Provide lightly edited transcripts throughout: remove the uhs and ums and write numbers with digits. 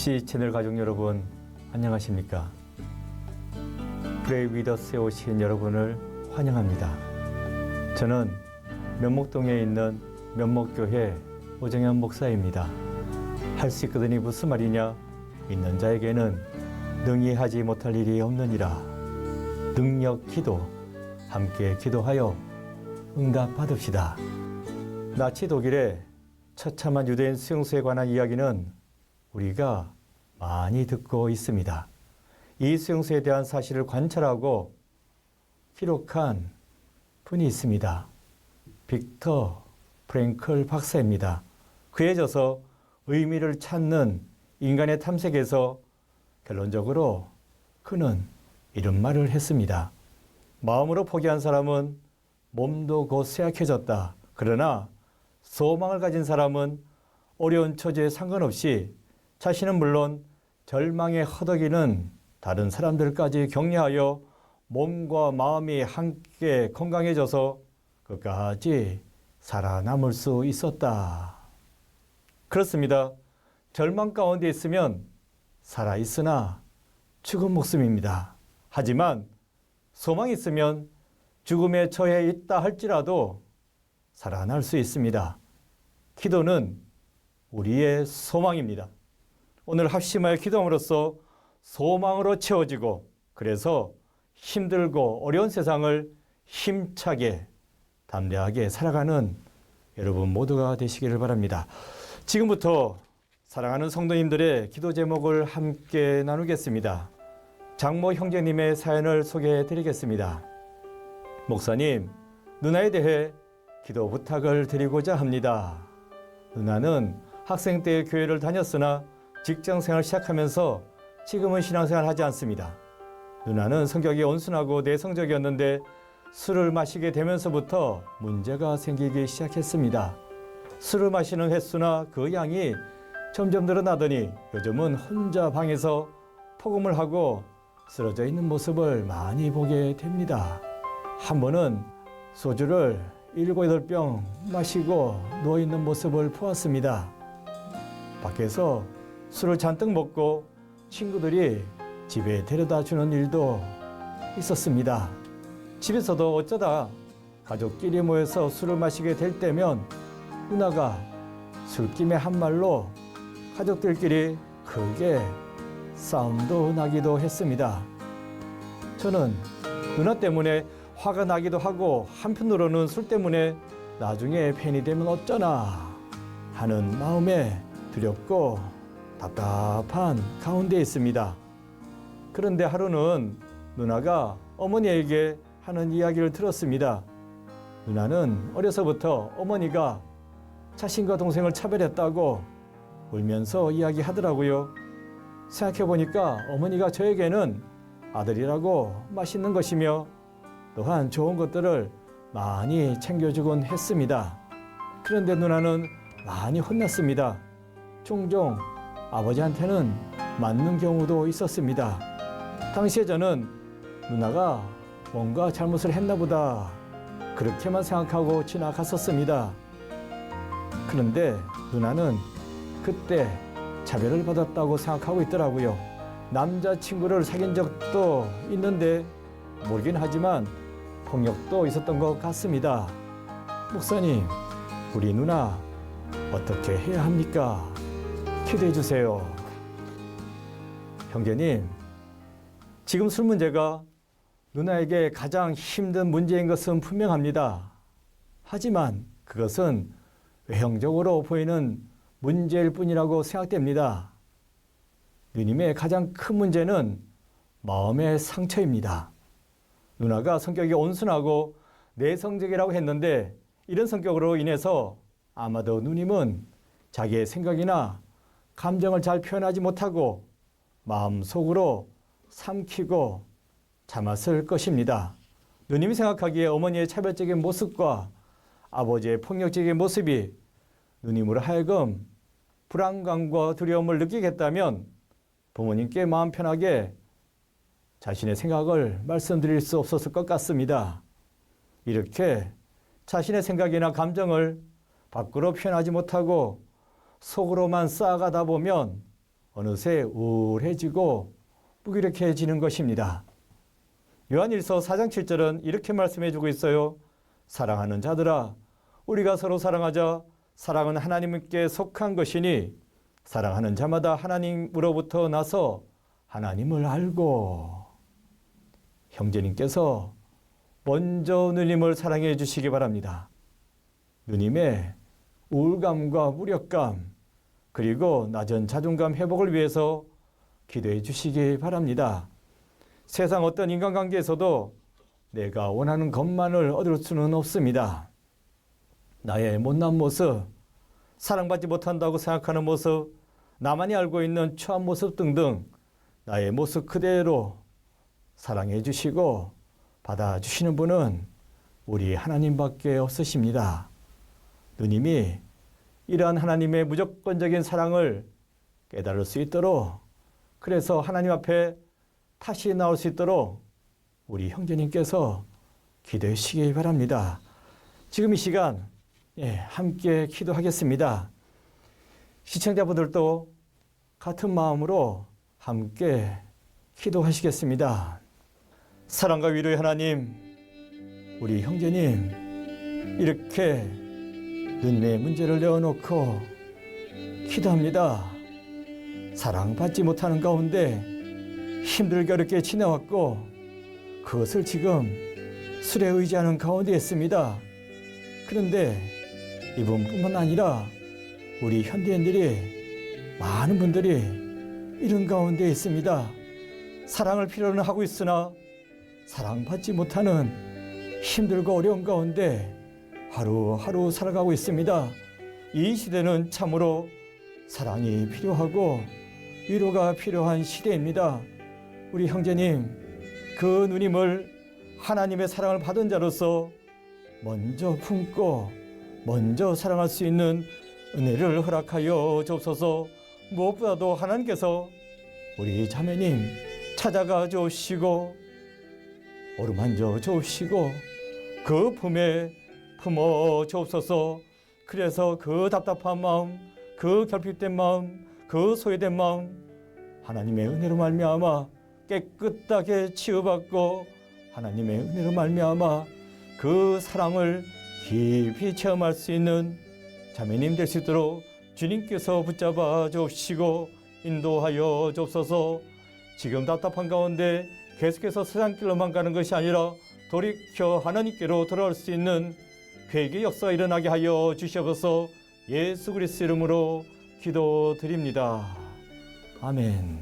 CC 채널 가족 여러분, 안녕하십니까? 프레이 위더스에 오신 여러분을 환영합니다. 저는 면목동에 있는 면목교회 오정현 목사입니다. 할 수 있거든이 무슨 말이냐? 있는 자에게는 능히 하지 못할 일이 없느니라. 능력 기도, 함께 기도하여 응답 받읍시다. 나치 독일의 처참한 유대인 수용소에 관한 이야기는 우리가 많이 듣고 있습니다. 이 수용소에 대한 사실을 관찰하고 기록한 분이 있습니다. 빅터 프랭클 박사입니다. 그에 져서 의미를 찾는 인간의 탐색에서 결론적으로 그는 이런 말을 했습니다. 마음으로 포기한 사람은 몸도 곧 쇠약해졌다. 그러나 소망을 가진 사람은 어려운 처지에 상관없이 자신은 물론 절망에 허덕이는 다른 사람들까지 격려하여 몸과 마음이 함께 건강해져서 끝까지 살아남을 수 있었다. 그렇습니다. 절망 가운데 있으면 살아있으나 죽은 목숨입니다. 하지만 소망이 있으면 죽음에 처해 있다 할지라도 살아날 수 있습니다. 기도는 우리의 소망입니다. 오늘 합심하여 기도함으로써 소망으로 채워지고 그래서 힘들고 어려운 세상을 힘차게 담대하게 살아가는 여러분 모두가 되시기를 바랍니다. 지금부터 사랑하는 성도님들의 기도 제목을 함께 나누겠습니다. 장모 형제님의 사연을 소개해 드리겠습니다. 목사님, 누나에 대해 기도 부탁을 드리고자 합니다. 누나는 학생 때 교회를 다녔으나 직장생활을 시작하면서 지금은 신앙생활을 하지 않습니다. 누나는 성격이 온순하고 내성적이었는데 술을 마시게 되면서부터 문제가 생기기 시작했습니다. 술을 마시는 횟수나 그 양이 점점 늘어나더니 요즘은 혼자 방에서 폭음을 하고 쓰러져 있는 모습을 많이 보게 됩니다. 한 번은 소주를 7, 8병 마시고 누워있는 모습을 보았습니다. 밖에서 술을 잔뜩 먹고 친구들이 집에 데려다 주는 일도 있었습니다. 집에서도 어쩌다 가족끼리 모여서 술을 마시게 될 때면 누나가 술김에 한 말로 가족들끼리 크게 싸움도 나기도 했습니다. 저는 누나 때문에 화가 나기도 하고 한편으로는 술 때문에 나중에 팬이 되면 어쩌나 하는 마음에 두렵고 답답한 가운데 있습니다. 그런데 하루는 누나가 어머니에게 하는 이야기를 들었습니다. 누나는 어려서부터 어머니가 자신과 동생을 차별했다고 울면서 이야기하더라고요. 생각해보니까 어머니가 저에게는 아들이라고 맛있는 것이며 또한 좋은 것들을 많이 챙겨주곤 했습니다. 그런데 누나는 많이 혼났습니다. 종종 아버지한테는 맞는 경우도 있었습니다. 당시에 저는 누나가 뭔가 잘못을 했나 보다 그렇게만 생각하고 지나갔었습니다. 그런데 누나는 그때 차별을 받았다고 생각하고 있더라고요. 남자친구를 사귄 적도 있는데 모르긴 하지만 폭력도 있었던 것 같습니다. 목사님, 우리 누나 어떻게 해야 합니까? 기도해 주세요. 형제님, 지금 술 문제가 누나에게 가장 힘든 문제인 것은 분명합니다. 하지만 그것은 외형적으로 보이는 문제일 뿐이라고 생각됩니다. 누님의 가장 큰 문제는 마음의 상처입니다. 누나가 성격이 온순하고 내성적이라고 했는데 이런 성격으로 인해서 아마도 누님은 자기의 생각이나 감정을 잘 표현하지 못하고 마음속으로 삼키고 참았을 것입니다. 누님이 생각하기에 어머니의 차별적인 모습과 아버지의 폭력적인 모습이 누님으로 하여금 불안감과 두려움을 느끼게 했다면 부모님께 마음 편하게 자신의 생각을 말씀드릴 수 없었을 것 같습니다. 이렇게 자신의 생각이나 감정을 밖으로 표현하지 못하고 속으로만 쌓아가다 보면 어느새 우울해지고 무기력해지는 것입니다. 요한일서 4장 7절은 이렇게 말씀해 주고 있어요. 사랑하는 자들아, 우리가 서로 사랑하자. 사랑은 하나님께 속한 것이니 사랑하는 자마다 하나님으로부터 나서 하나님을 알고. 형제님께서 먼저 누님을 사랑해 주시기 바랍니다. 누님의 우울감과 무력감, 그리고 낮은 자존감 회복을 위해서 기도해 주시기 바랍니다. 세상 어떤 인간관계에서도 내가 원하는 것만을 얻을 수는 없습니다. 나의 못난 모습, 사랑받지 못한다고 생각하는 모습, 나만이 알고 있는 추한 모습 등등 나의 모습 그대로 사랑해 주시고 받아주시는 분은 우리 하나님밖에 없으십니다. 누님이 이러한 하나님의 무조건적인 사랑을 깨달을 수 있도록, 그래서 하나님 앞에 다시 나올 수 있도록 우리 형제님께서 기도해 주시기 바랍니다. 지금 이 시간 함께 기도하겠습니다. 시청자분들도 같은 마음으로 함께 기도하시겠습니다. 사랑과 위로의 하나님, 우리 형제님 이렇게 누님의 문제를 내어놓고 기도합니다. 사랑받지 못하는 가운데 힘들게 어렵게 지내왔고 그것을 지금 술에 의지하는 가운데 있습니다. 그런데 이분뿐만 아니라 우리 현대인들이 많은 분들이 이런 가운데 있습니다. 사랑을 필요로 하고 있으나 사랑받지 못하는 힘들고 어려운 가운데 하루하루 살아가고 있습니다. 이 시대는 참으로 사랑이 필요하고 위로가 필요한 시대입니다. 우리 형제님, 그 누님을 하나님의 사랑을 받은 자로서 먼저 품고 먼저 사랑할 수 있는 은혜를 허락하여 주옵소서. 무엇보다도 하나님께서 우리 자매님 찾아가 주시고 어루만져 주시고 그 품에 품어 주옵소서. 그래서 그 답답한 마음, 그 결핍된 마음, 그 소외된 마음 하나님의 은혜로 말미암아 깨끗하게 치유받고 하나님의 은혜로 말미암아 그 사랑을 깊이 체험할 수 있는 자매님 될 수 있도록 주님께서 붙잡아 주시고 인도하여 주옵소서. 지금 답답한 가운데 계속해서 세상 길로만 가는 것이 아니라 돌이켜 하나님께로 돌아올 수 있는 회개 역사가 일어나게 하여 주시옵소서. 예수 그리스도 이름으로 기도드립니다. 아멘.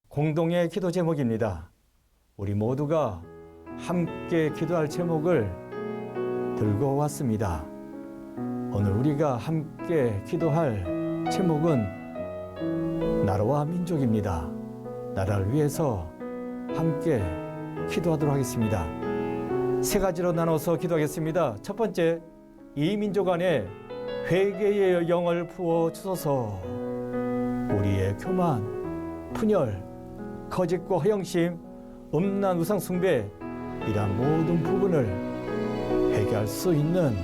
공동의 기도 제목입니다. 우리 모두가 함께 기도할 제목을 들고 왔습니다. 오늘 우리가 함께 기도할 제목은 나라와 민족입니다. 나라를 위해서 함께 기도하도록 하겠습니다. 세 가지로 나눠서 기도하겠습니다. 첫 번째, 이 민족 안에 회개의 영을 부어 주소서. 우리의 교만, 분열, 거짓과 허영심, 음란 우상 숭배 이러한 모든 부분을 회개할 수 있는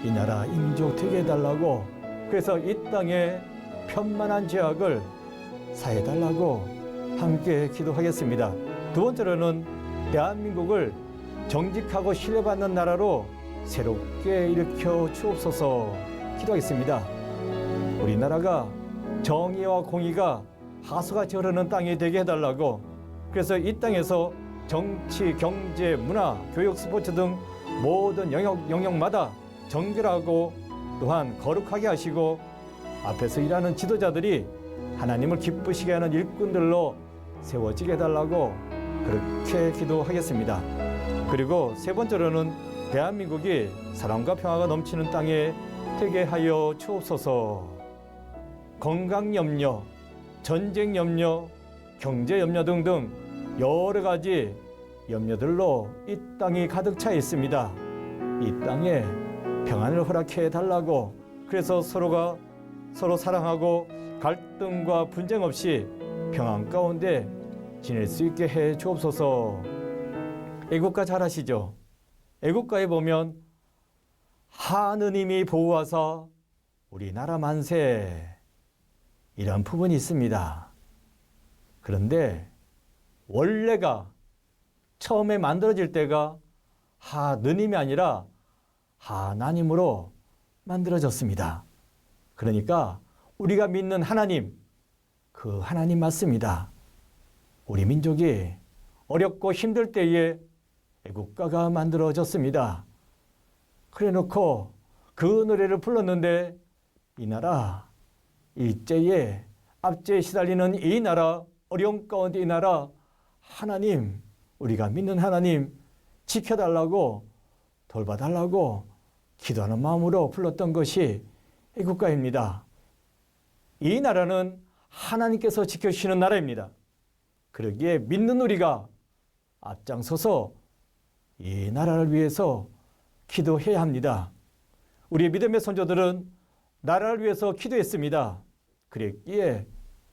이 나라 이 민족 되게 해달라고, 그래서 이 땅에 편만한 죄악을 사해달라고 함께 기도하겠습니다. 두 번째로는 대한민국을 정직하고 신뢰받는 나라로 새롭게 일으켜 주옵소서 기도하겠습니다. 우리나라가 정의와 공의가 하수같이 흐르는 땅이 되게 해달라고, 그래서 이 땅에서 정치, 경제, 문화, 교육, 스포츠 등 모든 영역마다 정결하고 또한 거룩하게 하시고 앞에서 일하는 지도자들이 하나님을 기쁘시게 하는 일꾼들로 세워지게 해달라고 그렇게 기도하겠습니다. 그리고 세 번째로는 대한민국이 사랑과 평화가 넘치는 땅에 되게 하여 주옵소서. 건강 염려, 전쟁 염려, 경제 염려 등등 여러 가지 염려들로 이 땅이 가득 차 있습니다. 이 땅에 평안을 허락해 달라고, 그래서 서로가 서로 사랑하고 갈등과 분쟁 없이 평안 가운데 지낼 수 있게 해 주옵소서. 애국가 잘 아시죠? 애국가에 보면 하느님이 보호하사 우리나라 만세, 이런 부분이 있습니다. 그런데 원래가 처음에 만들어질 때가 하느님이 아니라 하나님으로 만들어졌습니다. 그러니까 우리가 믿는 하나님, 그 하나님 맞습니다. 우리 민족이 어렵고 힘들 때에 애국가가 만들어졌습니다. 그래 놓고 그 노래를 불렀는데 이 나라, 일제에 압제에 시달리는 이 나라, 어려움 가운데 이 나라, 하나님, 우리가 믿는 하나님 지켜달라고, 돌봐달라고 기도하는 마음으로 불렀던 것이 애국가입니다. 이 나라는 하나님께서 지켜주시는 나라입니다. 그러기에 믿는 우리가 앞장서서 이 나라를 위해서 기도해야 합니다. 우리 믿음의 선조들은 나라를 위해서 기도했습니다. 그랬기에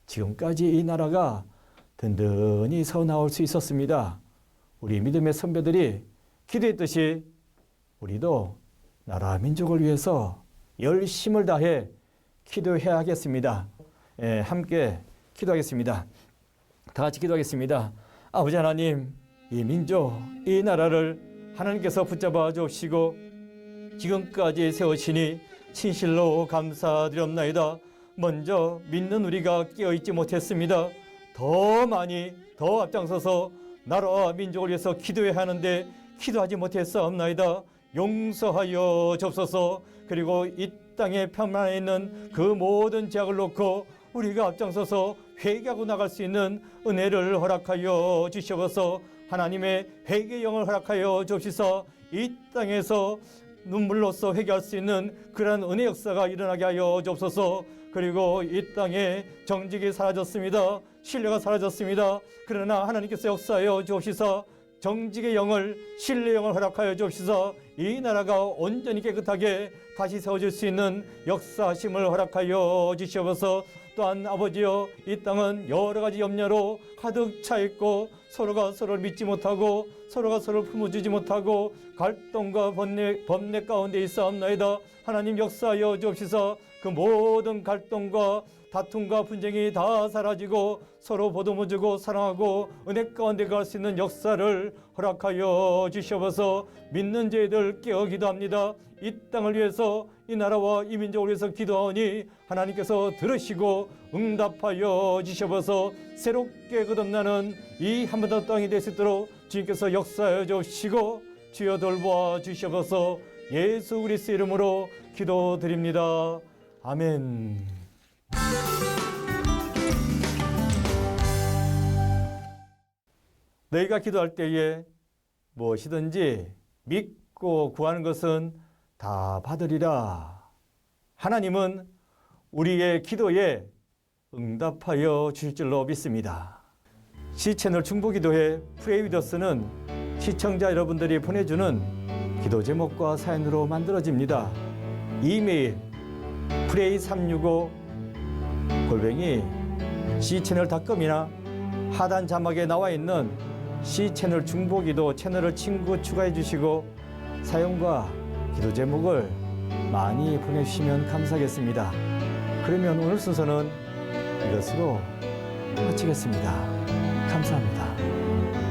지금까지 이 나라가 든든히 서 나올 수 있었습니다. 우리 믿음의 선배들이 기도했듯이 우리도 나라 민족을 위해서 열심을 다해 기도해야 하겠습니다. 함께 기도하겠습니다. 다 같이 기도하겠습니다. 아버지 하나님, 이 민족, 이 나라를 하나님께서 붙잡아 주시고 지금까지 세우시니 진실로 감사드렸나이다. 먼저 믿는 우리가 깨어있지 못했습니다. 더 많이 더 앞장서서 나라와 민족을 위해서 기도해야 하는데 기도하지 못했사옵나이다. 용서하여 주옵소서. 그리고 이 땅에 편만에 있는 그 모든 죄악을 놓고 우리가 앞장서서 회개하고 나갈 수 있는 은혜를 허락하여 주시옵소서. 하나님의 회개의 영을 허락하여 주옵소서. 이 땅에서 눈물로써 회개할 수 있는 그러한 은혜 역사가 일어나게 하여 주옵소서. 그리고 이 땅에 정직이 사라졌습니다. 신뢰가 사라졌습니다. 그러나 하나님께서 역사하여 주옵소서. 정직의 영을, 신뢰의 영을 허락하여 주옵소서. 이 나라가 온전히 깨끗하게 다시 세워질 수 있는 역사하심을 허락하여 주시옵소서. 또한 아버지여, 이 땅은 여러 가지 염려로 가득 차 있고 서로가 서로를 믿지 못하고 서로가 서로를 품어주지 못하고 갈등과 번뇌 가운데 있사옵나이다. 하나님 역사하여 주옵소서. 그 모든 갈등과 다툼과 분쟁이 다 사라지고 서로 보듬어주고 사랑하고 은혜 가운데 갈 수 있는 역사를 허락하여 주시옵소서. 믿는 저희들 깨어 기도합니다. 이 땅을 위해서, 이 나라와 이 민족을 위해서 기도하니 하나님께서 들으시고 응답하여 주시옵소서. 새롭게 거듭나는 이 한반도 땅이 될 수 있도록 주님께서 역사하여 주시고 주여 돌보아 주시옵소서. 예수 그리스도 이름으로 기도드립니다. 아멘. 너희가 기도할 때에 무엇이든지 믿고 구하는 것은 다 받으리라. 하나님은 우리의 기도에 응답하여 주실 줄로 믿습니다. 시채널 중보기도회 프레이위더스는 시청자 여러분들이 보내주는 기도 제목과 사연으로 만들어집니다. 이메일 pray365@cchannel.com이나 하단 자막에 나와 있는 C채널 중보기도 채널을 친구 추가해 주시고 사연과 기도 제목을 많이 보내주시면 감사하겠습니다. 그러면 오늘 순서는 이것으로 마치겠습니다. 감사합니다.